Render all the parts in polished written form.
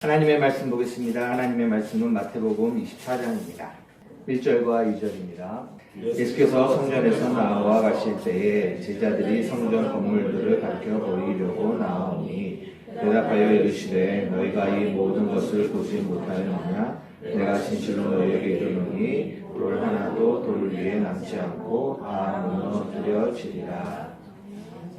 하나님의 말씀 보겠습니다. 하나님의 말씀은 마태복음 24장입니다. 1절과 2절입니다. 예수께서 성전에서 나와 가실 때에 제자들이 성전 건물들을 가르쳐 보이려고 나오니 대답하여 이르시되 너희가 이 모든 것을 보지 못하느냐? 내가 진실로 너희에게 이르노니 돌 하나도 돌 위에 남지 않고 다 무너뜨려지리라.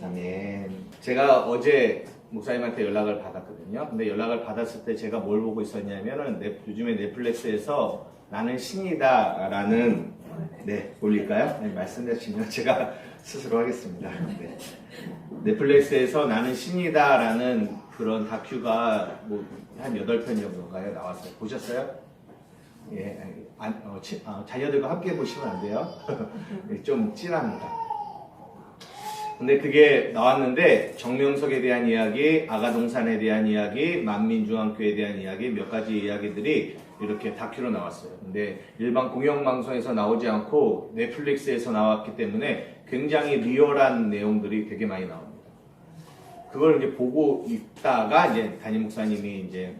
아멘. 제가 어제 목사님한테 연락을 받았거든요. 근데 연락을 받았을 때 제가 뭘 보고 있었냐면은 요즘에 넷플릭스에서 나는 신이다 라는 올릴까요? 말씀하시면 제가 스스로 하겠습니다. 넷플릭스에서 나는 신이다 라는 그런 다큐가 한 8편 정도가요 나왔어요. 보셨어요? 예, 자녀들과 함께 보시면 안 돼요. 좀 찐합니다. 근데 그게 나왔는데 정명석에 대한 이야기, 아가동산에 대한 이야기, 만민중앙교회에 대한 이야기 몇 가지 이야기들이 이렇게 다큐로 나왔어요. 근데 일반 공영방송에서 나오지 않고 넷플릭스에서 나왔기 때문에 굉장히 리얼한 내용들이 되게 많이 나옵니다. 그걸 이제 보고 있다가 이제 담임 목사님이 이제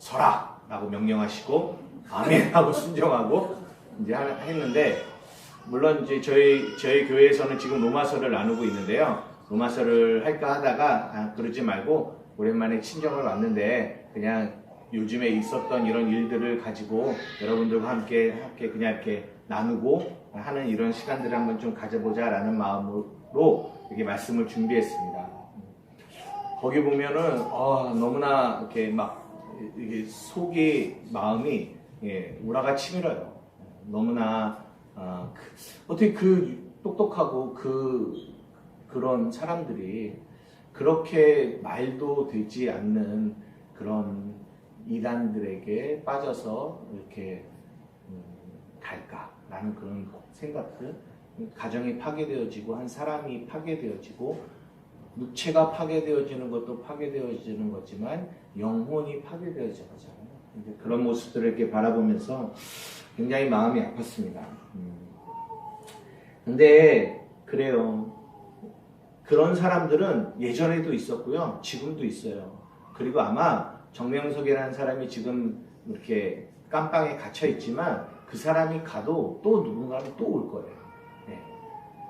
서라라고 명령하시고 아멘하고 순종하고 이제 했는데. 물론 이제 저희 교회에서는 지금 로마서를 나누고 있는데요. 로마서를 할까 하다가 그러지 말고 오랜만에 친정을 왔는데 그냥 요즘에 있었던 이런 일들을 가지고 여러분들과 함께 그냥 이렇게 나누고 하는 이런 시간들을 한번 좀 가져보자라는 마음으로 이렇게 말씀을 준비했습니다. 거기 보면은 너무나 이렇게 막 이게 마음이 우라가 치밀어요. 너무나 어떻게 똑똑하고 그런 사람들이 그렇게 말도 되지 않는 그런 이단들에게 빠져서 이렇게 갈까라는 그런 생각들. 가정이 파괴되어지고 한 사람이 파괴되어지고 육체가 파괴되어지는 것도 파괴되어지는 거지만 영혼이 파괴되어져 가잖아요. 그런 모습들을 이렇게 바라보면서 굉장히 마음이 아팠습니다. 근데 그래요. 그런 사람들은 예전에도 있었고요. 지금도 있어요. 그리고 아마 정명석이라는 사람이 지금 이렇게 깜빵에 갇혀 있지만 그 사람이 가도 또 누군가는 또 올 거예요.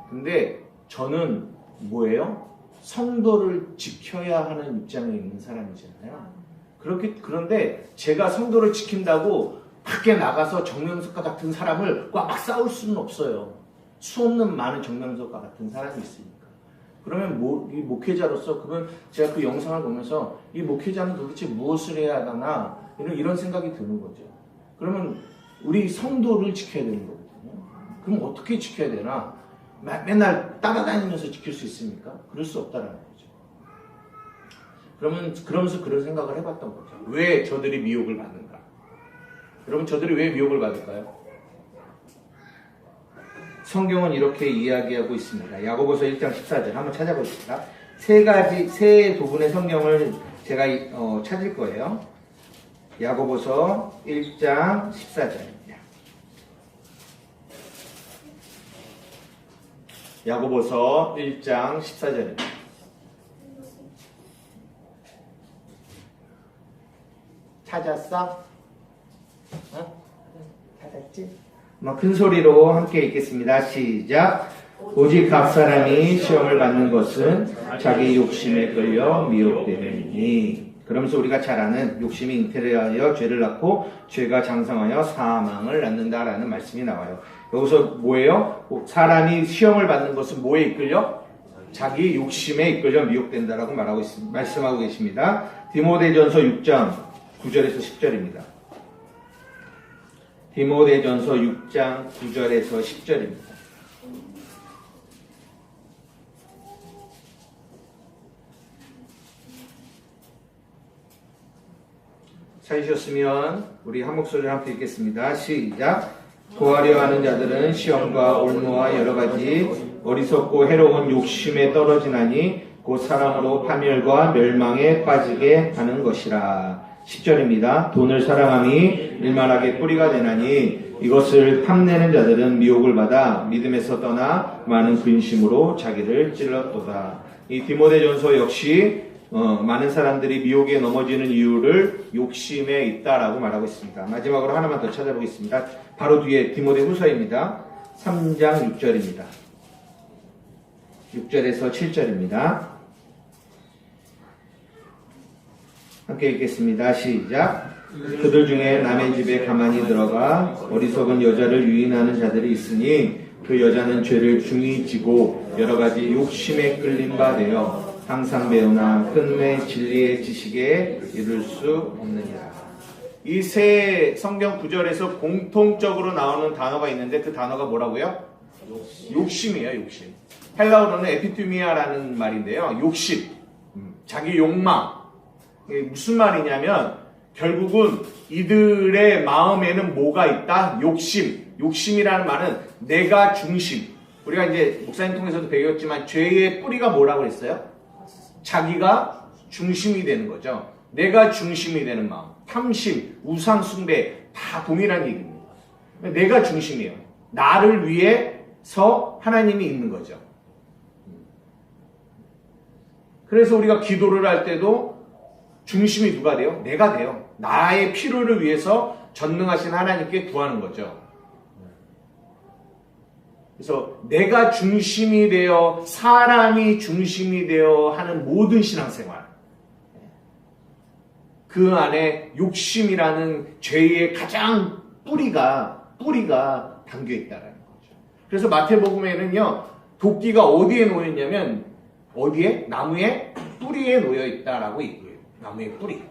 근데 저는 뭐예요? 성도를 지켜야 하는 입장에 있는 사람이잖아요. 그런데 제가 성도를 지킨다고 밖에 나가서 정명석과 같은 사람을 막 싸울 수는 없어요. 수없는 많은 정명석과 같은 사람이 있으니까. 그러면 이 목회자로서 그러면 제가 그 영상을 보면서 이 목회자는 도대체 무엇을 해야 하나 이런 생각이 드는 거죠. 그러면 우리 성도를 지켜야 되는 거거든요. 그럼 어떻게 지켜야 되나? 맨날 따라다니면서 지킬 수 있습니까? 그럴 수 없다는 거죠. 그러면서 그런 생각을 해봤던 거죠. 왜 저들이 미혹을 받는가? 여러분, 저들이 왜 미혹을 받을까요? 성경은 이렇게 이야기하고 있습니다. 야고보서 1장 14절 한번 찾아보십시다. 세 부분의 성경을 제가 찾을 거예요. 야고보서 1장 14절입니다. 야고보서 1장 14절입니다. 찾았어? 찾았지? 큰 소리로 함께 읽겠습니다. 시작. 오직 각 사람이 시험을 받는 것은 자기 욕심에 끌려 미혹되느니. 그러면서 우리가 잘 아는 욕심이 잉태하여 죄를 낳고 죄가 장성하여 사망을 낳는다라는 말씀이 나와요. 여기서 뭐예요? 사람이 시험을 받는 것은 뭐에 이끌려? 자기 욕심에 이끌려 미혹된다라고 말씀하고 계십니다. 디모데전서 6장 9절에서 10절입니다. 디모데전서 6장 9절에서 10절입니다. 찾으셨으면 우리 한 목소리로 함께 읽겠습니다. 시작. 구하려 하는 자들은 시험과 올무와 여러 가지 어리석고 해로운 욕심에 떨어지나니 곧 사랑으로 파멸과 멸망에 빠지게 하는 것이라. 10절입니다. 돈을 사랑함이 일만하게 뿌리가 되나니 이것을 탐내는 자들은 미혹을 받아 믿음에서 떠나 많은 근심으로 자기를 찔렀도다. 이 디모데전서 역시 많은 사람들이 미혹에 넘어지는 이유를 욕심에 있다라고 말하고 있습니다. 마지막으로 하나만 더 찾아보겠습니다. 바로 뒤에 디모데후서입니다. 3장 6절입니다. 6절에서 7절입니다. 함께 읽겠습니다. 시작. 그들 중에 남의 집에 가만히 들어가 어리석은 여자를 유인하는 자들이 있으니 그 여자는 죄를 중히 지고 여러 가지 욕심에 끌린 바 되어 항상 배우나 끝내 진리의 지식에 이룰 수 없느니라. 이 세 성경 구절에서 공통적으로 나오는 단어가 있는데 그 단어가 뭐라고요? 욕심이에요. 욕심. 헬라어로는 에피투미아라는 말인데요. 욕심, 자기 욕망. 이게 무슨 말이냐면 결국은 이들의 마음에는 뭐가 있다? 욕심. 욕심이라는 말은 내가 중심. 우리가 이제 목사님 통해서도 배웠지만 죄의 뿌리가 뭐라고 했어요? 자기가 중심이 되는 거죠. 내가 중심이 되는 마음. 탐심, 우상 숭배 다 동일한 얘기입니다. 내가 중심이에요. 나를 위해서 하나님이 있는 거죠. 그래서 우리가 기도를 할 때도 중심이 누가 돼요? 내가 돼요. 나의 필요를 위해서 전능하신 하나님께 구하는 거죠. 그래서 내가 중심이 되어 사람이 중심이 되어 하는 모든 신앙생활, 그 안에 욕심이라는 죄의 가장 뿌리가 담겨 있다는 거죠. 그래서 마태복음에는요, 도끼가 어디에 놓였냐면 어디에? 나무의 뿌리에 놓여 있다라고 얘기해요. 나무의 뿌리.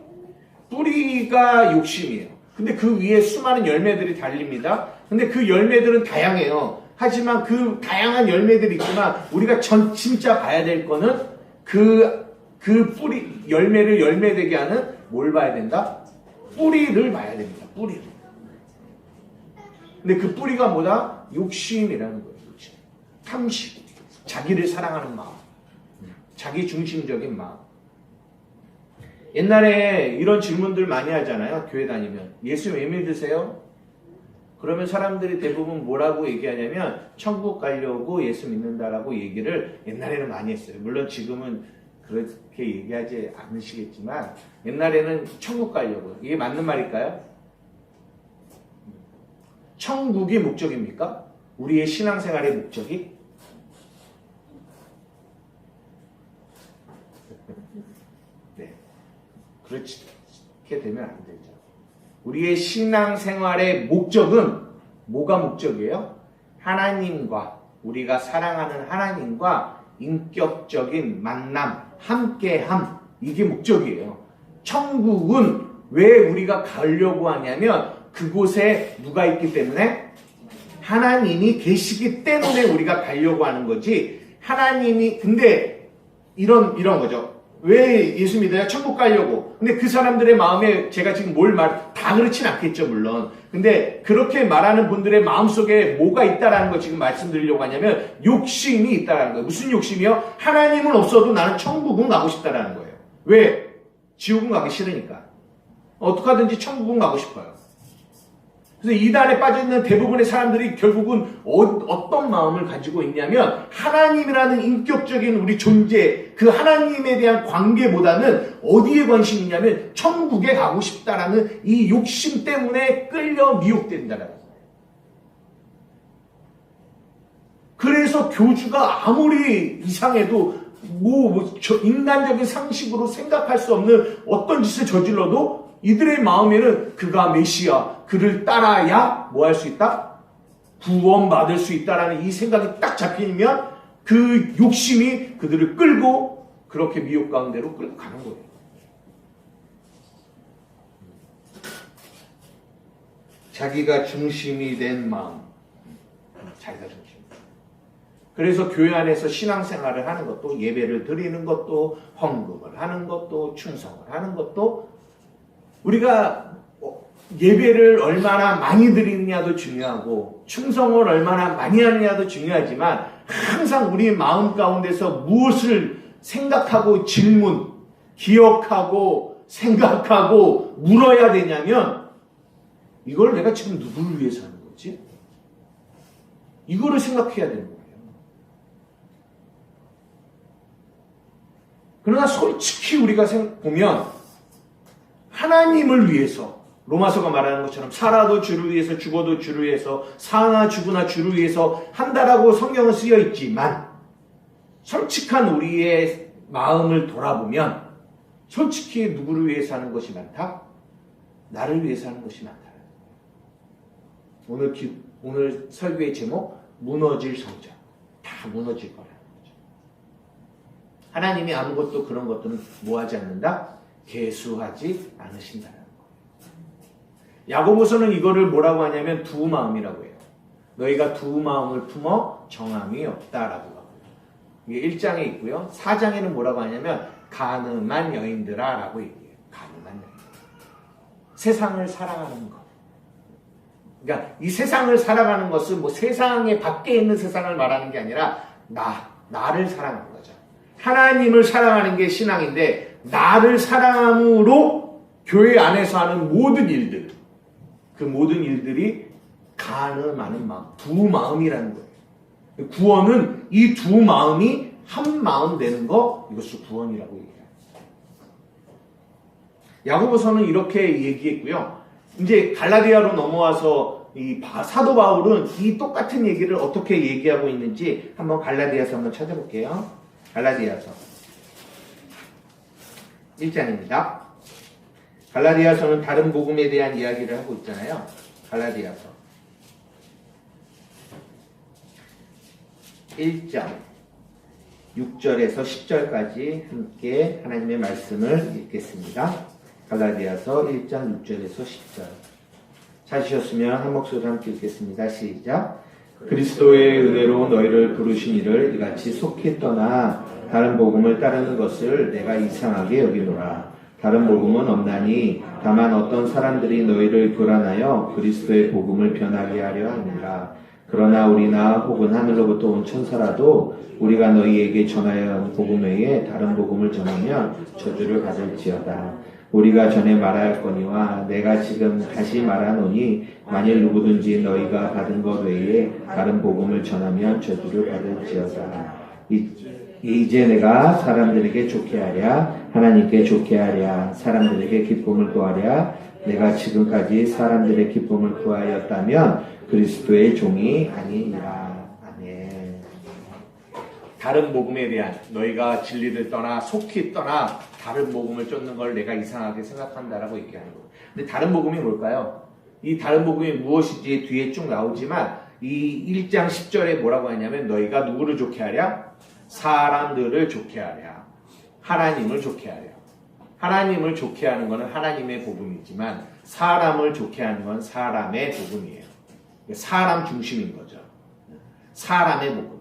뿌리가 욕심이에요. 근데 그 위에 수많은 열매들이 달립니다. 근데 그 열매들은 다양해요. 하지만 그 다양한 열매들이 있지만 우리가 진짜 봐야 될 거는 그 뿌리, 열매를 열매되게 하는 뭘 봐야 된다? 뿌리를 봐야 됩니다. 뿌리를. 근데 그 뿌리가 뭐다? 욕심이라는 거예요. 욕심. 탐심. 자기를 사랑하는 마음. 자기 중심적인 마음. 옛날에 이런 질문들 많이 하잖아요. 교회 다니면. 예수 왜 믿으세요? 그러면 사람들이 대부분 뭐라고 얘기하냐면 천국 가려고 예수 믿는다라고 얘기를 옛날에는 많이 했어요. 물론 지금은 그렇게 얘기하지 않으시겠지만 옛날에는 천국 가려고. 이게 맞는 말일까요? 천국이 목적입니까? 우리의 신앙생활의 목적이? 네. 그렇게 되면 안 되죠. 우리의 신앙생활의 목적은 뭐가 목적이에요? 하나님과, 우리가 사랑하는 하나님과 인격적인 만남, 함께함, 이게 목적이에요. 천국은 왜 우리가 가려고 하냐면 그곳에 누가 있기 때문에? 하나님이 계시기 때문에 우리가 가려고 하는 거지. 하나님이, 근데 이런 거죠. 왜 예수 믿어요? 천국 가려고. 근데 그 사람들의 마음에 제가 지금 다 그렇진 않겠죠, 물론. 근데 그렇게 말하는 분들의 마음속에 뭐가 있다라는 거 지금 말씀드리려고 하냐면 욕심이 있다라는 거예요. 무슨 욕심이요? 하나님은 없어도 나는 천국은 가고 싶다라는 거예요. 왜? 지옥은 가기 싫으니까. 어떻게 하든지 천국은 가고 싶어요. 그래서 이단에 빠져있는 대부분의 사람들이 결국은 어떤 마음을 가지고 있냐면 하나님이라는 인격적인 우리 존재, 그 하나님에 대한 관계보다는 어디에 관심이 있냐면 천국에 가고 싶다라는 이 욕심 때문에 끌려 미혹된다는 거예요. 그래서 교주가 아무리 이상해도 인간적인 상식으로 생각할 수 없는 어떤 짓을 저질러도 이들의 마음에는 그가 메시아, 그를 따라야 뭐 할 수 있다? 구원받을 수 있다라는 이 생각이 딱 잡히면 그 욕심이 그들을 끌고 그렇게 미혹 가운데로 끌고 가는 거예요. 자기가 중심이 된 마음. 자기가 중심. 그래서 교회 안에서 신앙생활을 하는 것도, 예배를 드리는 것도, 헌금을 하는 것도, 충성을 하는 것도, 우리가 예배를 얼마나 많이 드리느냐도 중요하고 충성을 얼마나 많이 하느냐도 중요하지만 항상 우리 마음 가운데서 무엇을 생각하고 기억하고 생각하고 물어야 되냐면 이걸 내가 지금 누구를 위해서 하는 거지? 이거를 생각해야 되는 거예요. 그러나 솔직히 우리가 보면 하나님을 위해서 로마서가 말하는 것처럼 살아도 주를 위해서 죽어도 주를 위해서 사나 죽으나 주를 위해서 한다라고 성경은 쓰여 있지만 솔직한 우리의 마음을 돌아보면 솔직히 누구를 위해서 하는 것이 많다? 나를 위해서 하는 것이 많다. 오늘 설교의 제목 무너질 성전. 다 무너질 거라는 거죠. 하나님이 아무것도 그런 것들은 뭐하지 않는다? 계수하지 않으신다는 거예요. 야고보서는 이거를 뭐라고 하냐면 두 마음이라고 해요. 너희가 두 마음을 품어 정함이 없다라고 하고요. 이게 1장에 있고요. 4장에는 뭐라고 하냐면 간음한 여인들아 라고 얘기해요. 간음한 여인들. 세상을 사랑하는 것. 그러니까 이 세상을 살아가는 것은 뭐 세상에 밖에 있는 세상을 말하는 게 아니라 나를 사랑하는 거죠. 하나님을 사랑하는 게 신앙인데 나를 사랑함으로 교회 안에서 하는 모든 일들, 그 모든 일들이 간음하는 마음, 두 마음이라는 거예요. 구원은 이 두 마음이 한 마음 되는 거, 이것을 구원이라고 얘기해요. 야고보서는 이렇게 얘기했고요. 이제 갈라디아로 넘어와서 이 사도 바울은 이 똑같은 얘기를 어떻게 얘기하고 있는지 한번 갈라디아서 한번 찾아볼게요. 갈라디아서 1장입니다. 갈라디아서는 다른 복음에 대한 이야기를 하고 있잖아요. 갈라디아서 1장 6절에서 10절까지 함께 하나님의 말씀을 읽겠습니다. 갈라디아서 1장 6절에서 10절. 찾으셨으면 한 목소리로 함께 읽겠습니다. 시작. 그리스도의 은혜로 너희를 부르신 이를 이같이 속히 떠나 다른 복음을 따르는 것을 내가 이상하게 여기노라. 다른 복음은 없나니 다만 어떤 사람들이 너희를 교란하여 그리스도의 복음을 변하게 하려 하느니라. 그러나 우리나 혹은 하늘로부터 온 천사라도 우리가 너희에게 전하여 온 복음 외에 다른 복음을 전하면 저주를 받을지어다. 우리가 전에 말하였거니와 내가 지금 다시 말하노니 만일 누구든지 너희가 받은 것 외에 다른 복음을 전하면 저주를 받을지어다. 이제 내가 사람들에게 좋게 하랴 하나님께 좋게 하랴 사람들에게 기쁨을 구하랴 내가 지금까지 사람들의 기쁨을 구하였다면 그리스도의 종이 아니니라. 아멘. 다른 복음에 대한 너희가 진리를 떠나 속히 떠나 다른 복음을 쫓는 걸 내가 이상하게 생각한다라고 얘기하는 거예요. 근데 다른 복음이 뭘까요? 이 다른 복음이 무엇인지 뒤에 쭉 나오지만 이 1장 10절에 뭐라고 하냐면 너희가 누구를 좋게 하랴? 사람들을 좋게 하랴. 하나님을 좋게 하랴. 하나님을 좋게 하는 것은 하나님의 복음이지만 사람을 좋게 하는 건 사람의 복음이에요. 사람 중심인 거죠. 사람의 복음.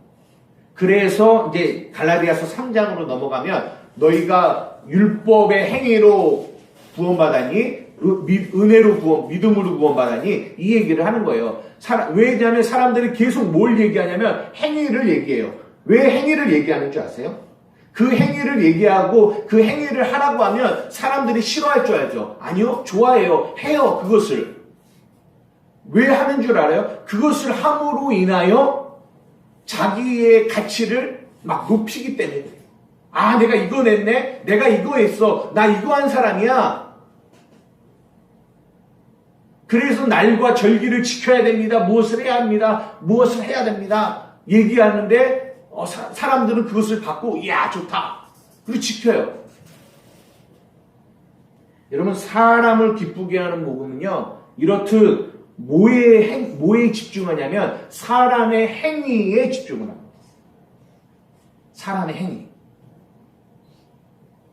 그래서 이제 갈라디아서 3장으로 넘어가면 너희가 율법의 행위로 구원받았니? 은혜로 믿음으로 구원받았니? 이 얘기를 하는 거예요. 왜냐하면 사람들이 계속 뭘 얘기하냐면 행위를 얘기해요. 왜 행위를 얘기하는 줄 아세요? 그 행위를 얘기하고 그 행위를 하라고 하면 사람들이 싫어할 줄 알죠? 아니요, 좋아해요. 해요, 그것을. 왜 하는 줄 알아요? 그것을 함으로 인하여 자기의 가치를 막 높이기 때문에. 아, 내가 이거 냈네? 내가 이거 했어. 나 이거 한 사람이야. 그래서 날과 절기를 지켜야 됩니다. 무엇을 해야 합니다. 무엇을 해야 됩니다. 얘기하는데 사람들은 그것을 받고 이야 좋다. 그리고 지켜요. 여러분 사람을 기쁘게 하는 복음은요. 이렇듯 뭐에 집중하냐면 사람의 행위에 집중을 합니다. 사람의 행위.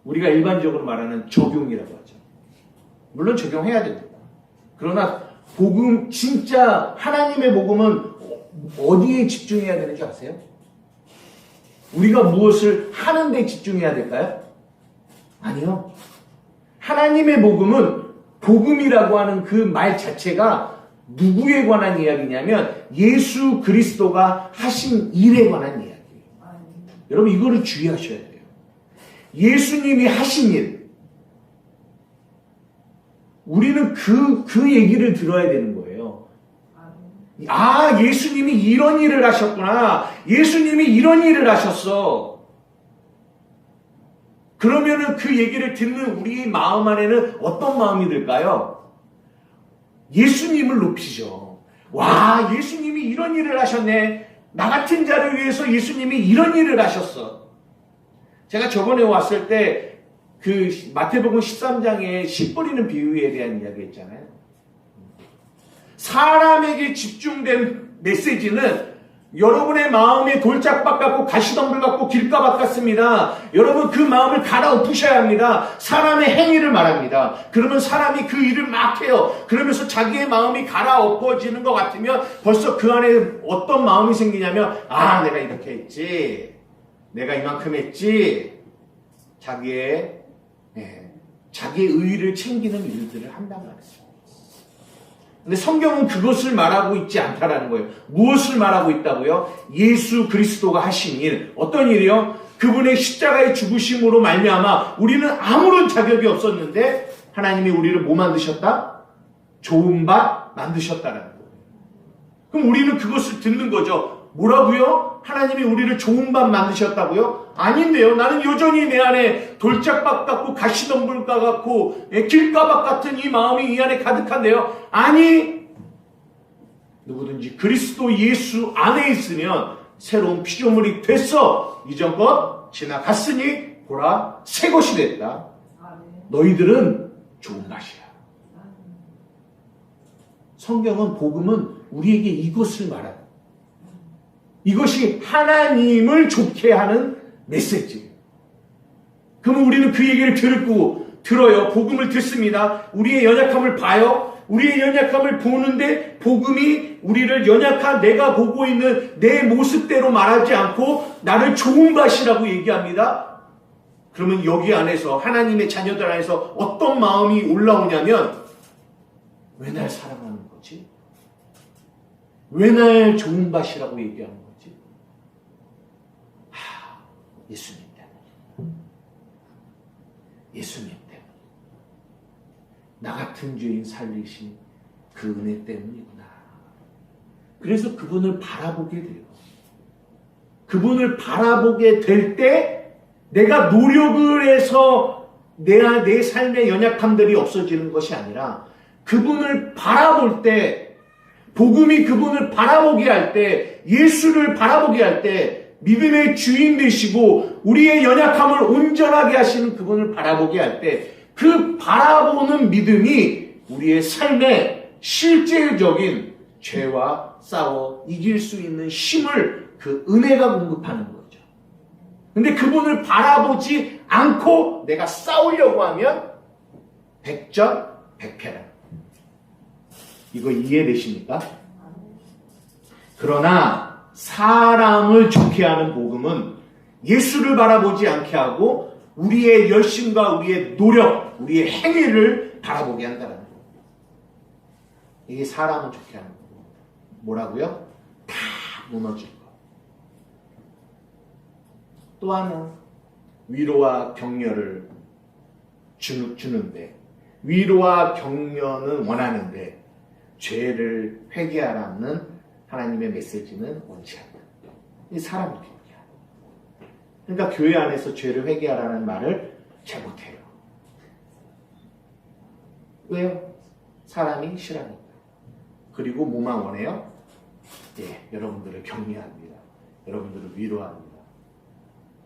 우리가 일반적으로 말하는 적용이라고 하죠. 물론 적용해야 됩니다. 그러나 복음, 진짜 하나님의 복음은 어디에 집중해야 되는지 아세요? 우리가 무엇을 하는 데 집중해야 될까요? 아니요. 하나님의 복음은 복음이라고 하는 그 말 자체가 누구에 관한 이야기냐면 예수 그리스도가 하신 일에 관한 이야기예요. 여러분 이거를 주의하셔야 돼요. 예수님이 하신 일. 우리는 그 얘기를 들어야 되는 거예요. 아, 예수님이 이런 일을 하셨구나. 예수님이 이런 일을 하셨어. 그러면은 그 얘기를 듣는 우리 마음 안에는 어떤 마음이 들까요? 예수님을 높이죠. 와, 예수님이 이런 일을 하셨네. 나 같은 자를 위해서 예수님이 이런 일을 하셨어. 제가 저번에 왔을 때 그 마태복음 13장에 씨 뿌리는 비유에 대한 이야기 했잖아요. 사람에게 집중된 메시지는 여러분의 마음에 돌짝밭 같고 가시덤불 같고 길가밭 같습니다. 여러분 그 마음을 갈아엎으셔야 합니다. 사람의 행위를 말합니다. 그러면 사람이 그 일을 막 해요. 그러면서 자기의 마음이 갈아엎어지는 것 같으면 벌써 그 안에 어떤 마음이 생기냐면 아, 내가 이렇게 했지. 내가 이만큼 했지. 자기의 의의를 챙기는 일들을 한단 말이에요. 근데 성경은 그것을 말하고 있지 않다라는 거예요. 무엇을 말하고 있다고요? 예수 그리스도가 하신 일. 어떤 일이요? 그분의 십자가의 죽으심으로 말미암아 우리는 아무런 자격이 없었는데 하나님이 우리를 뭐 만드셨다? 좋은 밭 만드셨다라는 거예요. 그럼 우리는 그것을 듣는 거죠. 뭐라고요? 하나님이 우리를 좋은 밭 만드셨다고요? 아닌데요. 나는 여전히 내 안에 돌짝밭 같고 가시덤불 같고 길가밭 같은 이 마음이 이 안에 가득한데요. 아니, 누구든지 그리스도 예수 안에 있으면 새로운 피조물이 됐어. 이전 것 지나갔으니 보라 새 것이 됐다. 너희들은 좋은 밭이야. 성경은 복음은 우리에게 이것을 말합니다. 이것이 하나님을 좋게 하는 메시지. 그럼 우리는 그 얘기를 들어요. 복음을 듣습니다. 우리의 연약함을 봐요. 우리의 연약함을 보는데 복음이 우리를 연약한 내가 보고 있는 내 모습대로 말하지 않고 나를 좋은 밭이라고 얘기합니다. 그러면 여기 안에서 하나님의 자녀들 안에서 어떤 마음이 올라오냐면 왜 날 사랑하는 거지? 왜 날 좋은 밭이라고 얘기하는 거지? 예수님 때문에. 예수님 때문에. 나 같은 죄인 살리신 그 은혜 때문이구나. 그래서 그분을 바라보게 돼요. 그분을 바라보게 될 때 내가 노력을 해서 내 삶의 연약함들이 없어지는 것이 아니라 그분을 바라볼 때, 복음이 그분을 바라보게 할 때, 예수를 바라보게 할 때 믿음의 주인 되시고 우리의 연약함을 온전하게 하시는 그분을 바라보게 할 때 그 바라보는 믿음이 우리의 삶에 실제적인 죄와 싸워 이길 수 있는 힘을 그 은혜가 공급하는 거죠. 근데 그분을 바라보지 않고 내가 싸우려고 하면 백전백패라. 이거 이해되십니까? 그러나 사람을 좋게 하는 복음은 예수를 바라보지 않게 하고 우리의 열심과 우리의 노력, 우리의 행위를 바라보게 한다는 거예요. 이게 사람을 좋게 하는 거예요. 뭐라고요? 다 무너질 거. 또 하나, 위로와 격려를 주는데, 위로와 격려는 원하는데 죄를 회개하라는 하나님의 메시지는 원치 않다. 이 사람을 격려하는. 그러니까 교회 안에서 죄를 회개하라는 말을 잘 못해요. 왜요? 사람이 싫어하니까. 그리고 뭐만 원해요? 예, 여러분들을 격려합니다. 여러분들을 위로합니다.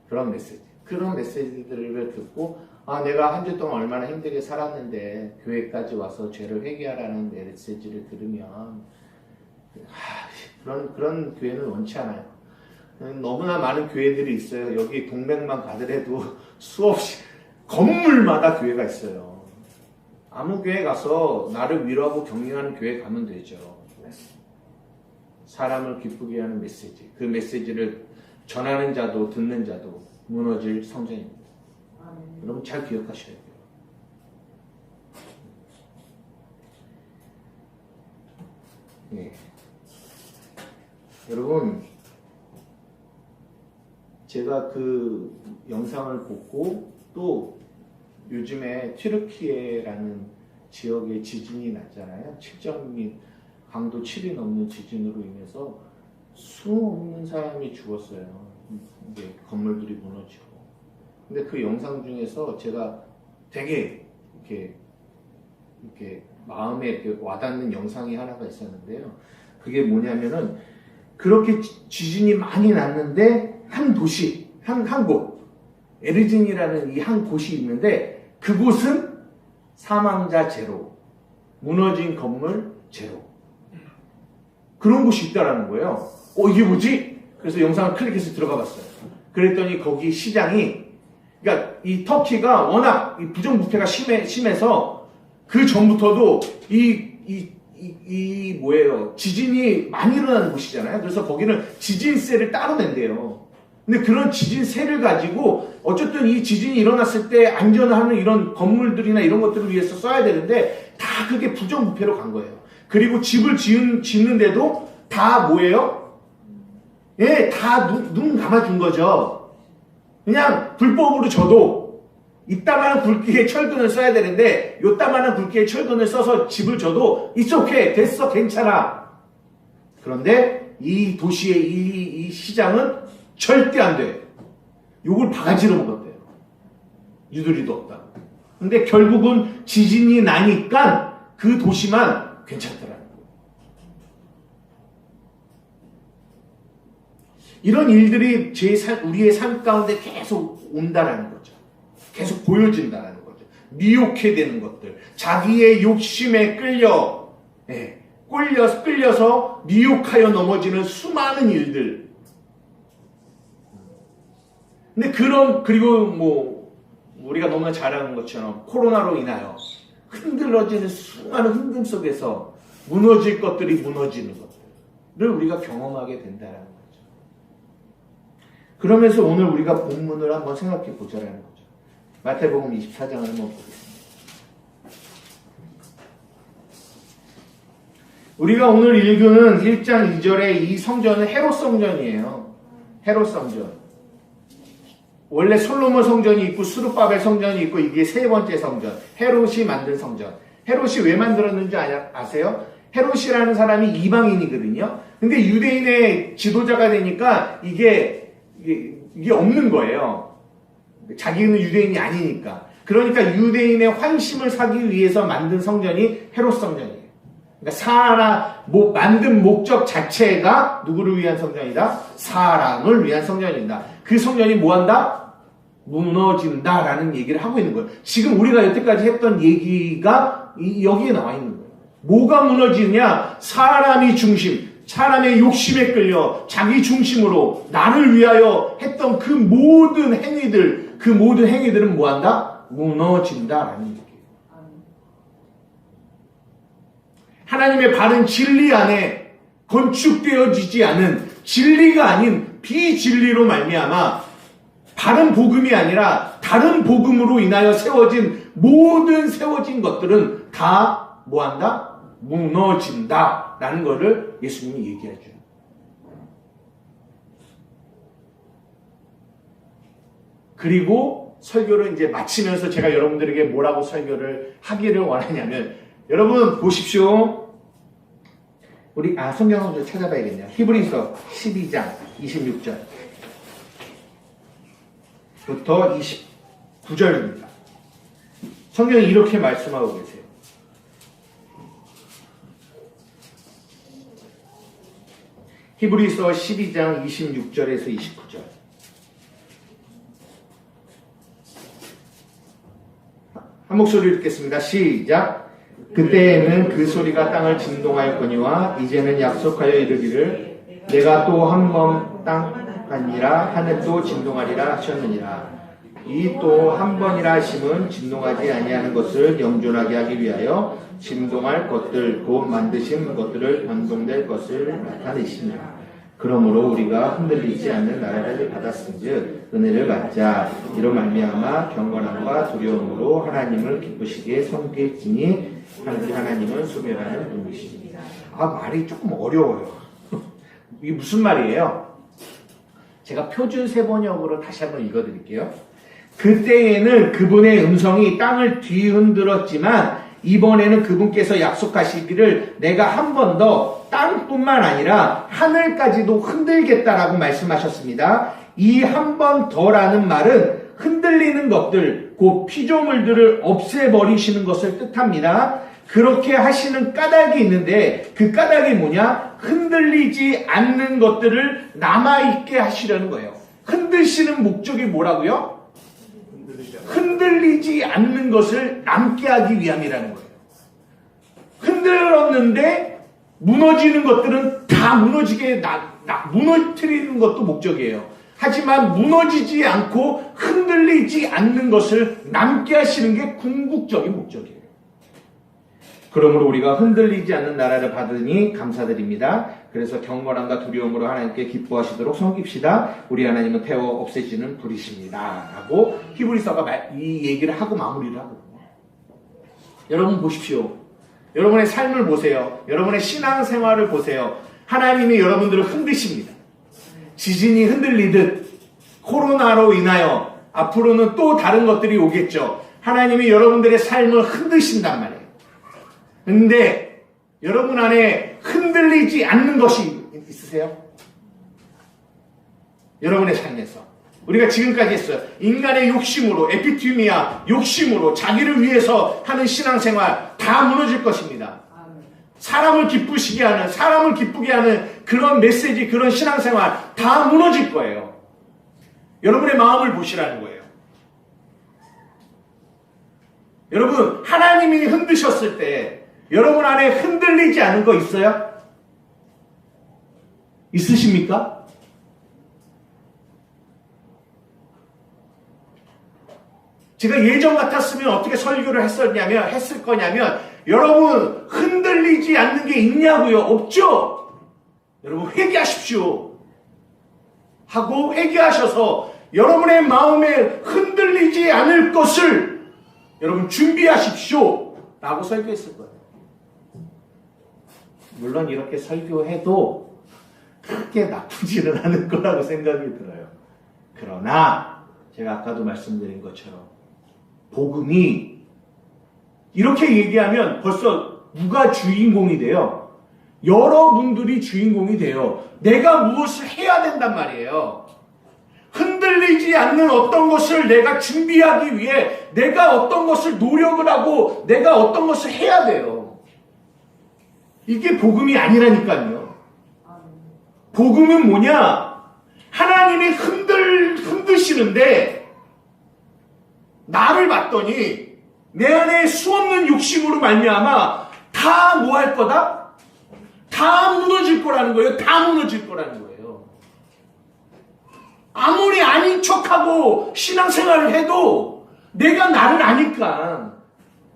그런 메시지. 그런 메시지들을 듣고 내가 한 주 동안 얼마나 힘들게 살았는데 교회까지 와서 죄를 회개하라는 메시지를 들으면 그런 교회는 원치 않아요. 너무나 많은 교회들이 있어요. 여기 동백만 가더라도 수없이 건물마다 교회가 있어요. 아무 교회 가서 나를 위로하고 격려하는 교회 가면 되죠. 사람을 기쁘게 하는 메시지. 그 메시지를 전하는 자도 듣는 자도 무너질 성전입니다. 여러분 잘 기억하셔야 돼요. 네. 여러분 제가 그 영상을 보고 또 요즘에 튀르키예라는 지역에 지진이 났잖아요. 7.2 강도 7이 넘는 지진으로 인해서 수없는 사람이 죽었어요. 이게 건물들이 무너지고 근데 그 영상 중에서 제가 되게 이렇게 마음에 이렇게 와닿는 영상이 하나가 있었는데요. 그게 뭐냐면은 그렇게 지진이 많이 났는데 한 도시, 한 곳, 에르진이라는 이 한 곳이 있는데 그곳은 사망자 제로, 무너진 건물 제로. 그런 곳이 있다라는 거예요. 이게 뭐지? 그래서 영상을 클릭해서 들어가 봤어요. 그랬더니 거기 시장이, 그러니까 이 터키가 워낙 이 부정부패가 심해서 그 전부터도 지진이 많이 일어나는 곳이잖아요. 그래서 거기는 지진세를 따로 낸대요. 근데 그런 지진세를 가지고 어쨌든 이 지진이 일어났을 때 안전하는 이런 건물들이나 이런 것들을 위해서 써야 되는데 다 그게 부정부패로 간 거예요. 그리고 집을 짓는데도 다 뭐예요? 예, 다 눈 감아준 거죠. 그냥 불법으로 져도 이따만한 굵기의 철근을 써야 되는데 요따만한 굵기의 철근을 써서 집을 져도 It's okay, 됐어, 괜찮아. 그런데 이 도시의 이 시장은 절대 안 돼. 욕을 바가지로 먹었대요. 유두리도 없다. 근데 결국은 지진이 나니까 그 도시만 괜찮더라는 거예요. 이런 일들이 우리의 삶 가운데 계속 온다라는 거죠. 계속 보여진다는 거죠. 미혹해 되는 것들. 자기의 욕심에 끌려서 미혹하여 넘어지는 수많은 일들. 근데 그리고 우리가 너무나 잘 아는 것처럼 코로나로 인하여 흔들어지는 수많은 흔들 속에서 무너질 것들이 무너지는 것들을 우리가 경험하게 된다는 거죠. 그러면서 오늘 우리가 본문을 한번 생각해 보자라는 거죠. 마태복음 24장을 한번 보겠습니다. 우리가 오늘 읽은 1장 2절의 이 성전은 헤롯 성전이에요. 헤롯 성전. 원래 솔로몬 성전이 있고 스룹바벨 성전이 있고 이게 세 번째 성전. 헤롯이 만든 성전. 헤롯이 왜 만들었는지 아세요? 헤롯이라는 사람이 이방인이거든요. 근데 유대인의 지도자가 되니까 이게 없는 거예요. 자기는 유대인이 아니니까. 그러니까 유대인의 환심을 사기 위해서 만든 성전이 헤롯 성전이에요. 그러니까 만든 목적 자체가 누구를 위한 성전이다? 사람을 위한 성전이다. 그 성전이 뭐한다? 무너진다라는 얘기를 하고 있는 거예요. 지금 우리가 여태까지 했던 얘기가 여기에 나와 있는 거예요. 뭐가 무너지느냐? 사람이 중심, 사람의 욕심에 끌려 자기 중심으로 나를 위하여 했던 그 모든 행위들은 뭐한다? 무너진다라는 얘기예요. 하나님의 바른 진리 안에 건축되어지지 않은 진리가 아닌 비진리로 말미암아 바른 복음이 아니라 다른 복음으로 인하여 세워진 것들은 다 뭐한다? 무너진다라는 것을 예수님이 얘기하죠. 그리고 설교를 이제 마치면서 제가 여러분들에게 뭐라고 설교를 하기를 원하냐면, 여러분 보십시오. 우리 성경 한번 찾아봐야겠네요. 히브리서 12장 26절부터 29절입니다. 성경이 이렇게 말씀하고 계세요. 히브리서 12장 26절에서 29절. 한 목소리 읽겠습니다. 시작. 그때에는 그 소리가 땅을 진동하였거니와 이제는 약속하여 이르기를 내가 또 한 번 땅 아니라 하늘도 진동하리라 하셨느니라. 이 또 한 번이라 하심은 진동하지 아니하는 것을 영존하게 하기 위하여 진동할 것들 곧 만드신 것들을 변동될 것을 나타내시니라. 그러므로 우리가 흔들리지 않는 나라를 받았은즉 은혜를 받자. 이로 말미암아 경건함과 두려움으로 하나님을 기쁘시게 섬길지니 하나님은 소멸하는 분이십니다. 말이 조금 어려워요. 이게 무슨 말이에요? 제가 표준 세번역으로 다시 한번 읽어드릴게요. 그때에는 그분의 음성이 땅을 뒤흔들었지만 이번에는 그분께서 약속하시기를 내가 한 번 더 땅뿐만 아니라 하늘까지도 흔들겠다라고 말씀하셨습니다. 이 한 번 더라는 말은 흔들리는 것들, 그 피조물들을 없애버리시는 것을 뜻합니다. 그렇게 하시는 까닭이 있는데 그 까닭이 뭐냐? 흔들리지 않는 것들을 남아있게 하시려는 거예요. 흔드시는 목적이 뭐라고요? 흔들리지 않는 것을 남게 하기 위함이라는 거예요. 흔들었는데 무너지는 것들은 다 무너지게 무너뜨리는 것도 목적이에요. 하지만 무너지지 않고 흔들리지 않는 것을 남게 하시는 게 궁극적인 목적이에요. 그러므로 우리가 흔들리지 않는 나라를 받으니 감사드립니다. 그래서 경건함과 두려움으로 하나님께 기뻐하시도록 섬깁시다. 우리 하나님은 태워 없애지는 불이십니다. 라고 히브리서가 이 얘기를 하고 마무리를 하거든요. 여러분 보십시오. 여러분의 삶을 보세요. 여러분의 신앙생활을 보세요. 하나님이 여러분들을 흔드십니다. 지진이 흔들리듯 코로나로 인하여 앞으로는 또 다른 것들이 오겠죠. 하나님이 여러분들의 삶을 흔드신단 말이에요. 근데 여러분 안에 흔들리지 않는 것이 있으세요? 여러분의 삶에서. 우리가 지금까지 했어요. 인간의 욕심으로, 에피투미아, 욕심으로 자기를 위해서 하는 신앙생활 다 무너질 것입니다. 사람을 기쁘시게 하는, 사람을 기쁘게 하는 그런 메시지, 그런 신앙생활 다 무너질 거예요. 여러분의 마음을 보시라는 거예요. 여러분, 하나님이 흔드셨을 때 여러분 안에 흔들리지 않은 거 있어요? 있으십니까? 제가 예전 같았으면 어떻게 설교를 했을 거냐면 여러분 흔들리지 않는 게 있냐고요? 없죠? 여러분 회개하십시오. 하고 회개하셔서 여러분의 마음에 흔들리지 않을 것을 여러분 준비하십시오. 라고 설교했을 거예요. 물론 이렇게 설교해도 크게 나쁘지는 않을 거라고 생각이 들어요. 그러나 제가 아까도 말씀드린 것처럼 복음이 이렇게 얘기하면 벌써 누가 주인공이 돼요? 여러분들이 주인공이 돼요. 내가 무엇을 해야 된단 말이에요. 흔들리지 않는 어떤 것을 내가 준비하기 위해 내가 어떤 것을 노력을 하고 내가 어떤 것을 해야 돼요. 이게 복음이 아니라니까요. 복음은 뭐냐? 하나님이 흔드시는데 나를 봤더니 내 안에 수없는 욕심으로 말미암아 다 뭐 할 거다? 다 무너질 거라는 거예요. 다 무너질 거라는 거예요. 아무리 아닌 척하고 신앙생활을 해도 내가 나를 아니까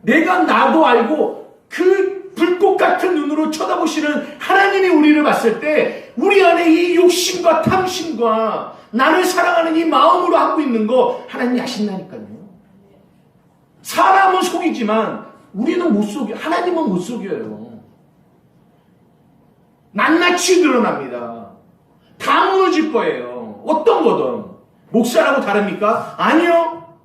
내가 나도 알고 그 불꽃 같은 눈으로 쳐다보시는 하나님이 우리를 봤을 때 우리 안에 이 욕심과 탐심과 나를 사랑하는 이 마음으로 하고 있는 거 하나님이 아신다니까요. 사람은 속이지만 우리는 못 속여. 하나님은 못 속여요. 낱낱이 드러납니다. 다 무너질 거예요. 어떤 거든. 목사라고 다릅니까? 아니요.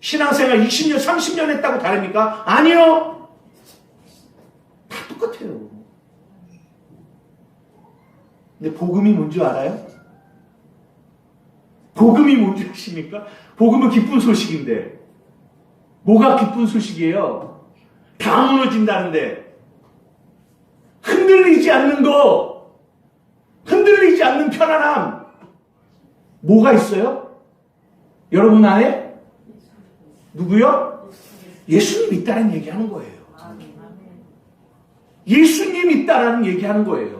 신앙생활 20년, 30년 했다고 다릅니까? 아니요. 다 똑같아요. 근데 복음이 뭔지 알아요? 복음이 뭔지 아십니까? 복음은 기쁜 소식인데 뭐가 기쁜 소식이에요? 다 무너진다는데 흔들리지 않는 거, 흔들리지 않는 편안함 뭐가 있어요? 여러분 안에? 누구요? 예수님 있다는 얘기하는 거예요. 예수님 있다라는 얘기하는 거예요.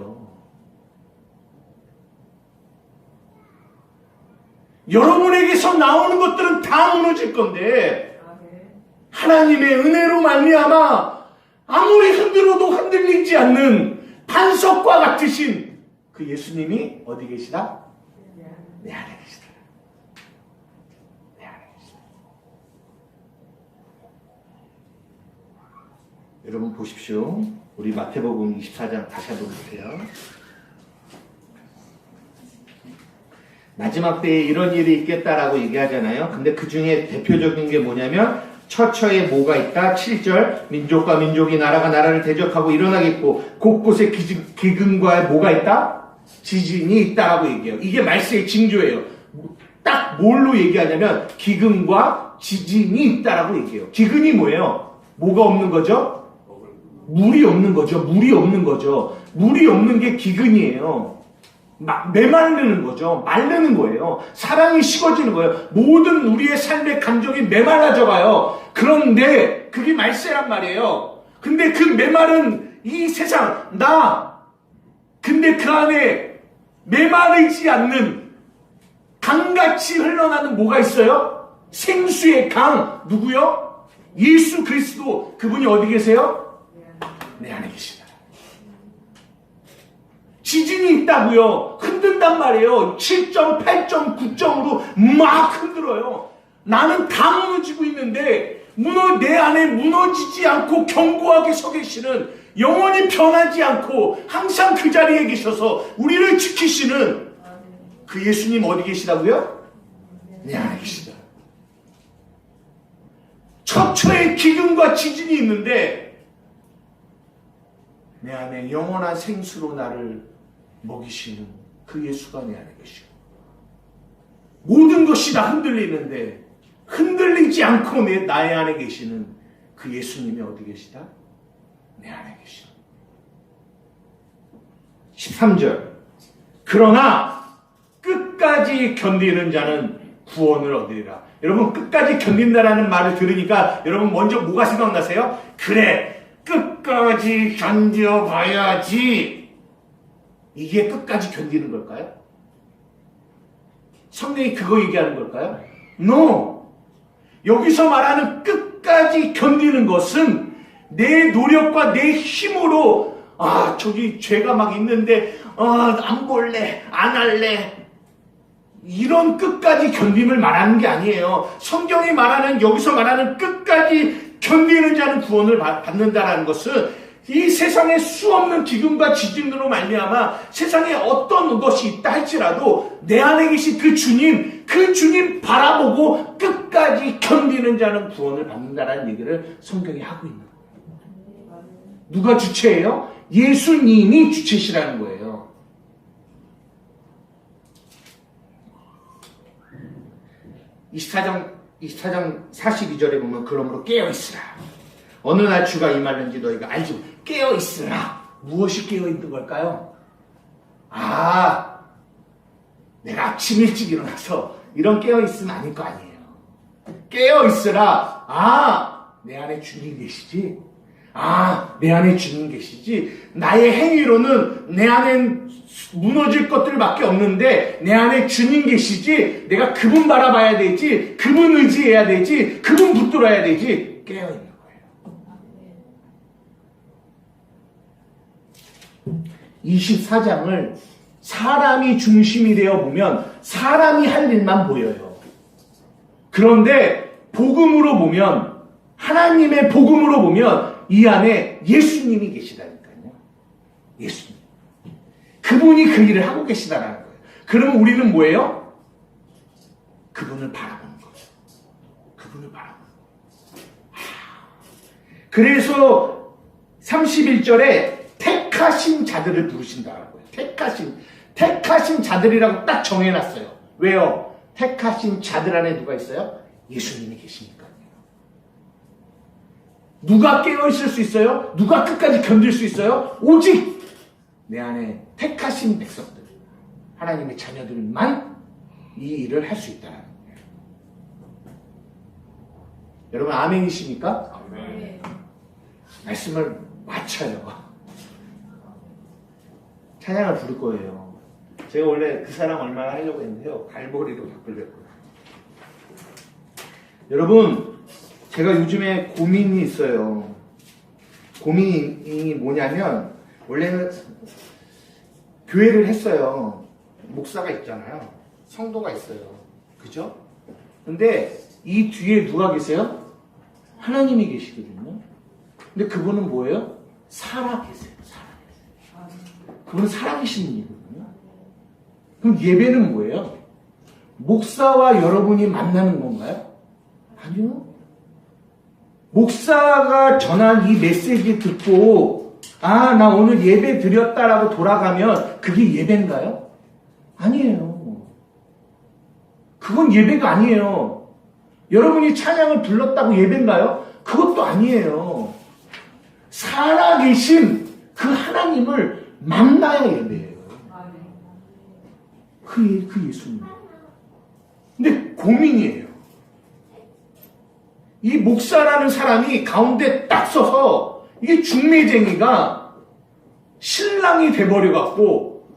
여러분에게서 나오는 것들은 다 무너질 건데 하나님의 은혜로 말미암아 아무리 흔들어도 흔들리지 않는 반석과 같으신 그 예수님이 어디 계시다? 내 안에 계시다. 내 안에 계시다. 여러분 보십시오. 우리 마태복음 24장 다시 한번 보세요. 마지막 때에 이런 일이 있겠다라고 얘기하잖아요. 근데 그 중에 대표적인 게 뭐냐면 처처에 뭐가 있다? 7절 민족과 민족이 나라가 나라를 대적하고 일어나겠고 곳곳에 기근과 뭐가 있다? 지진이 있다라고 얘기해요. 이게 말세의 징조예요. 딱 뭘로 얘기하냐면 기근과 지진이 있다라고 얘기해요. 기근이 뭐예요? 뭐가 없는 거죠? 물이 없는 거죠. 물이 없는 거죠. 물이 없는 게 기근이에요. 메마르는 거죠. 마르는 거예요. 사랑이 식어지는 거예요. 모든 우리의 삶의 감정이 메말라져 가요. 그런데 그게 말세란 말이에요. 근데 그 메마른 이 세상 근데 그 안에 메마르지 않는 강같이 흘러나는 뭐가 있어요? 생수의 강. 누구요? 예수 그리스도. 그분이 어디 계세요? 내 안에 계시다. 지진이 있다고요. 흔든단 말이에요. 7점, 8점, 9점으로 막 흔들어요. 나는 다 무너지고 있는데 내 안에 무너지지 않고 견고하게 서 계시는, 영원히 변하지 않고 항상 그 자리에 계셔서 우리를 지키시는 그 예수님 어디 계시다고요? 내 안에 계시다. 처처에 기근과 지진이 있는데 내 안에 영원한 생수로 나를 먹이시는 그 예수가 내 안에 계시고, 모든 것이 다 흔들리는데 흔들리지 않고 나의 안에 계시는 그 예수님이 어디 계시다? 내 안에 계시다. 13절. 그러나 끝까지 견디는 자는 구원을 얻으리라. 여러분, 끝까지 견딘다라는 말을 들으니까 여러분 먼저 뭐가 생각나세요? 그래, 끝까지 견뎌봐야지. 이게 끝까지 견디는 걸까요? 성경이 그거 얘기하는 걸까요? No! 여기서 말하는 끝까지 견디는 것은 내 노력과 내 힘으로 저기 죄가 막 있는데 안 볼래, 안 할래, 이런 끝까지 견딤을 말하는 게 아니에요. 성경이 말하는, 여기서 말하는 끝까지 견디는 자는 구원을 받는다라는 것은 이 세상에 수없는 기근과 지진으로 말미암아 세상에 어떤 것이 있다 할지라도 내 안에 계신 그 주님 바라보고 끝까지 견디는 자는 구원을 받는다라는 얘기를 성경이 하고 있는 거예요. 누가 주체예요? 예수님이 주체시라는 거예요. 이사장 42절에 보면 그러므로 깨어있으라. 어느 날 주가 임하는지 너희가 알지. 깨어있으라. 무엇이 깨어있는 걸까요? 내가 아침 일찍 일어나서 이런 깨어있으면 아닐 거 아니에요. 깨어있으라. 내 안에 주님 계시지. 내 안에 주님 계시지. 나의 행위로는 내 안엔 무너질 것들밖에 없는데 내 안에 주님 계시지. 내가 그분 바라봐야 되지. 그분 의지해야 되지. 그분 붙들어야 되지. 깨어있는 24장을 사람이 중심이 되어 보면 사람이 할 일만 보여요. 그런데 복음으로 보면, 하나님의 복음으로 보면 이 안에 예수님이 계시다니까요. 예수님. 그분이 그 일을 하고 계시다라는 거예요. 그러면 우리는 뭐예요? 그분을 바라보는 거예요. 그분을 바라보는 거예요. 그래서 31절에 택하신 자들을 부르신다는 거예요. 택하신 자들이라고 딱 정해놨어요. 왜요? 택하신 자들 안에 누가 있어요? 예수님이 계시니까요. 누가 깨어있을 수 있어요? 누가 끝까지 견딜 수 있어요? 오직 내 안에 택하신 백성들, 하나님의 자녀들만 이 일을 할 수 있다는 거예요. 여러분 아멘이십니까? 아멘. 말씀을 맞춰요. 찬양을 부를 거예요. 제가 원래 그 사람 얼마나 하려고 했는데요. 갈보리로 바꾸려고요. 여러분, 제가 요즘에 고민이 있어요. 고민이 뭐냐면, 원래는 교회를 했어요. 목사가 있잖아요. 성도가 있어요. 그죠? 근데 이 뒤에 누가 계세요? 하나님이 계시거든요. 근데 그분은 뭐예요? 살아계세요. 그분은 살아계신 분이거든요. 그럼 예배는 뭐예요? 목사와 여러분이 만나는 건가요? 아니요. 목사가 전한 이 메시지 듣고 나 오늘 예배 드렸다라고 돌아가면 그게 예배인가요? 아니에요. 그건 예배가 아니에요. 여러분이 찬양을 불렀다고 예배인가요? 그것도 아니에요. 살아계신 그 하나님을 만나야 예배예요. 그 예수님. 근데 고민이에요. 이 목사라는 사람이 가운데 딱 서서 이게 중매쟁이가 신랑이 돼버려갖고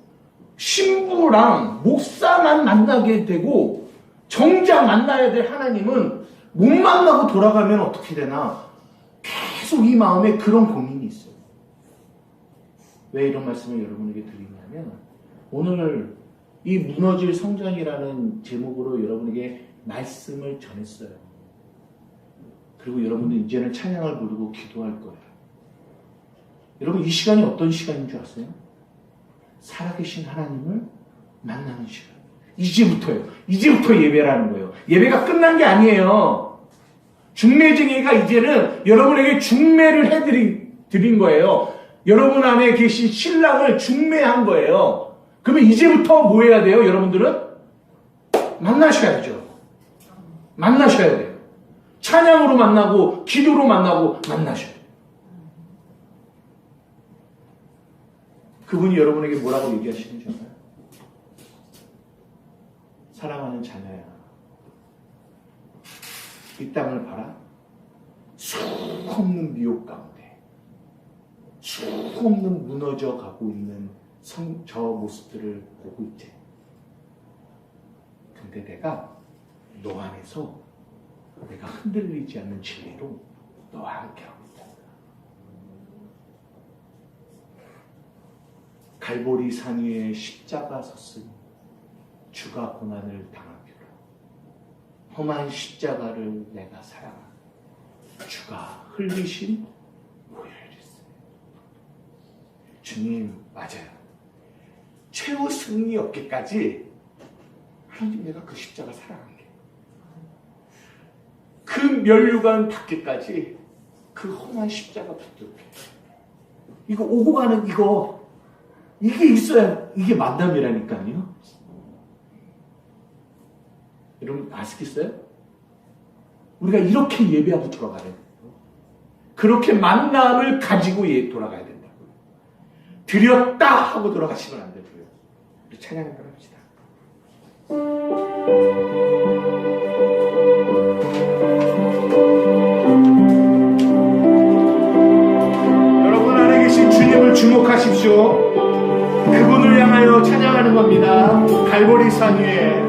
신부랑 목사만 만나게 되고 정작 만나야 될 하나님은 못 만나고 돌아가면 어떻게 되나 계속 이 마음에 그런 고민이 있어요. 왜 이런 말씀을 여러분에게 드리냐면 오늘 이 무너질 성전이라는 제목으로 여러분에게 말씀을 전했어요. 그리고 여러분은 이제는 찬양을 부르고 기도할 거예요. 여러분 이 시간이 어떤 시간인 줄 아세요? 살아계신 하나님을 만나는 시간. 이제부터예요. 이제부터 예배라는 거예요. 예배가 끝난 게 아니에요. 중매쟁이가 이제는 여러분에게 중매를 해드린 거예요. 여러분 안에 계신 신랑을 중매한 거예요. 그러면 이제부터 뭐 해야 돼요? 여러분들은? 만나셔야죠. 만나셔야 돼요. 찬양으로 만나고 기도로 만나고 만나셔야 돼요. 그분이 여러분에게 뭐라고 얘기하시는지 알아요? 사랑하는 자녀야, 이 땅을 봐라. 수없는 미혹 가운데 수없는 무너져 가고 있는 저 모습들을 보고 있지. 근데 내가 너 안에서 내가 흔들리지 않는 진리로 너와 함께하고 있다. 갈보리 산 위에 십자가 섰으니 주가 고난을 당하기로 험한 십자가를 내가 사랑하고 주가 흘리신 보혈이었어요. 주님 맞아요. 최후 승리 없기까지 하나님 내가 그 십자가 사랑한 게 그 면류관 닿기까지 그 험한 십자가 붙들게 이거 오고 가는 이게 있어야 이게 만남이라니까요. 여러분 아시겠어요? 우리가 이렇게 예배하고 돌아가야 돼요. 그렇게 만남을 가지고 돌아가야 된다고요. 드렸다 하고 돌아가시면 안 되고요. 우리 찬양 한번 합시다. 여러분 안에 계신 주님을 주목하십시오. 그분을 향하여 찬양하는 겁니다. 갈보리 산 위에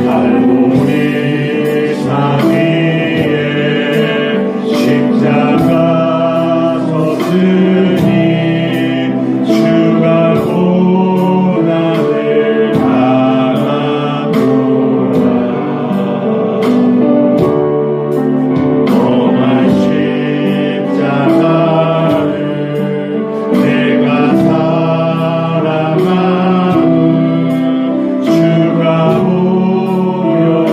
갈보리 산 위에 십자가 섰으니 주가 고난을 당하도다. 험한 십자가를 내가 사랑하는 주가 보혈을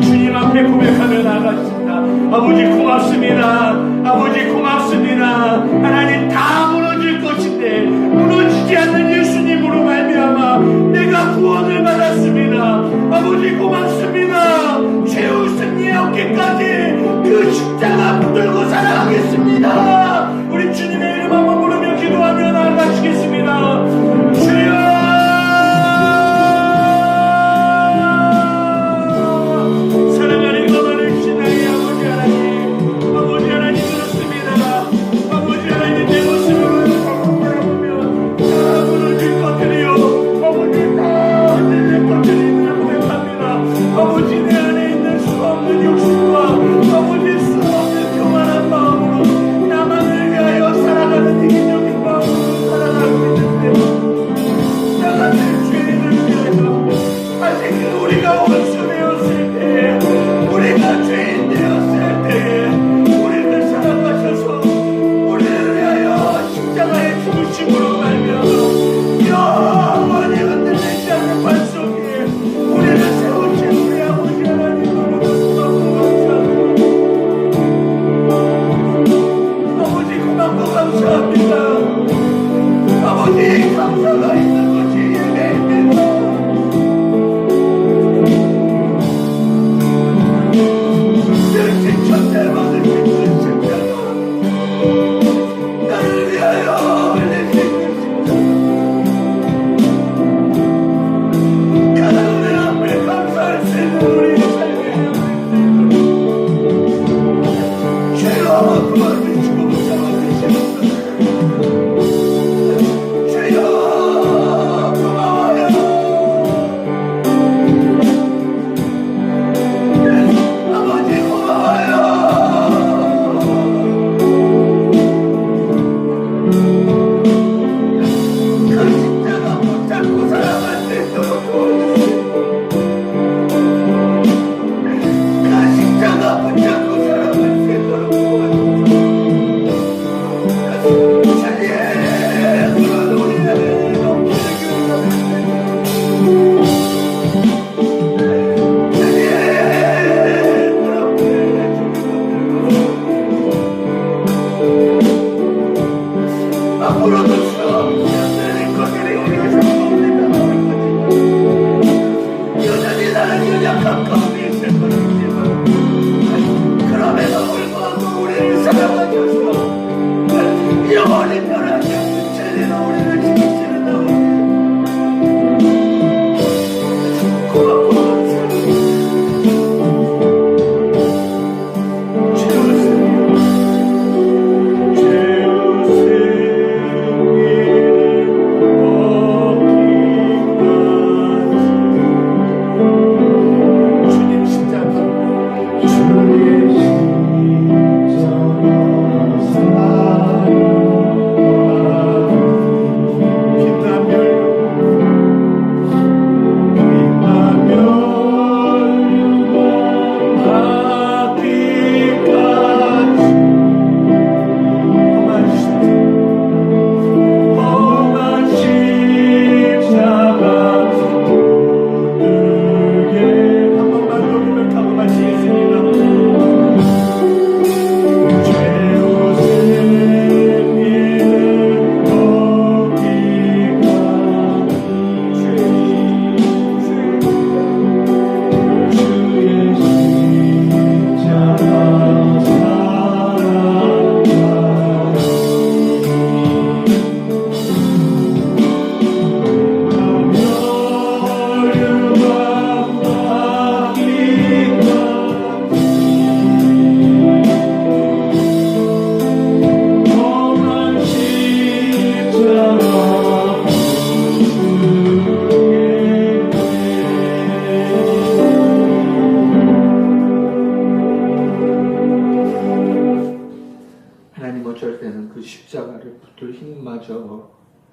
주님 앞에 고백하며 나아가십니다. 아버지 고맙습니다. 아버지 고맙습니다. 하나님 다 무너질 것인데 무너지지 않는 예수님으로 말미암아 내가 구원을 받았습니다. 아버지 고맙습니다. 최후 승리의 어깨까지 그 십자가 붙들고 살아가겠습니다. 우리 주님의 이름 한번 부르며 기도하며 나아가시겠습니다. 주여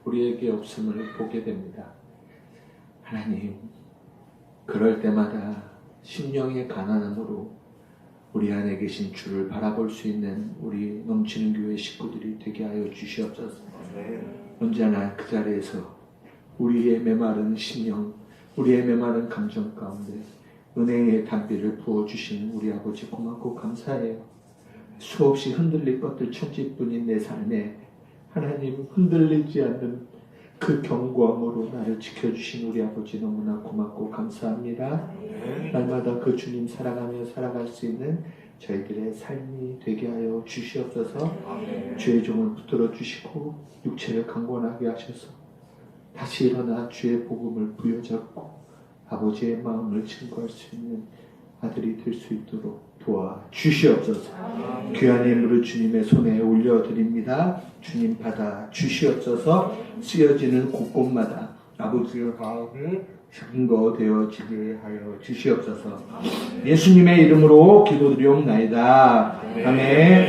우리에게 없음을 보게 됩니다. 하나님, 그럴 때마다 심령의 가난함으로 우리 안에 계신 주를 바라볼 수 있는 우리 넘치는 교회 식구들이 되게 하여 주시옵소서. 언제나 그 자리에서 우리의 메마른 심령, 우리의 메마른 감정 가운데 은혜의 단비를 부어주신 우리 아버지 고맙고 감사해요. 수없이 흔들릴 것들 천지뿐인 내 삶에 하나님 흔들리지 않는 그 견고함으로 나를 지켜주신 우리 아버지 너무나 고맙고 감사합니다. 날마다 그 주님 사랑하며 살아갈 수 있는 저희들의 삶이 되게 하여 주시옵소서. 주의 종을 붙들어 주시고 육체를 강건하게 하셔서 다시 일어나 주의 복음을 부여잡고 아버지의 마음을 증거할 수 있는 아들이 될 수 있도록 도와 주시옵소서. 귀한 예물을 주님의 손에 올려드립니다. 주님 받아 주시옵소서. 쓰여지는 곳곳마다 아버지의 마음이 증거되어지게 하여 주시옵소서. 예수님의 이름으로 기도드리옵나이다. 아멘.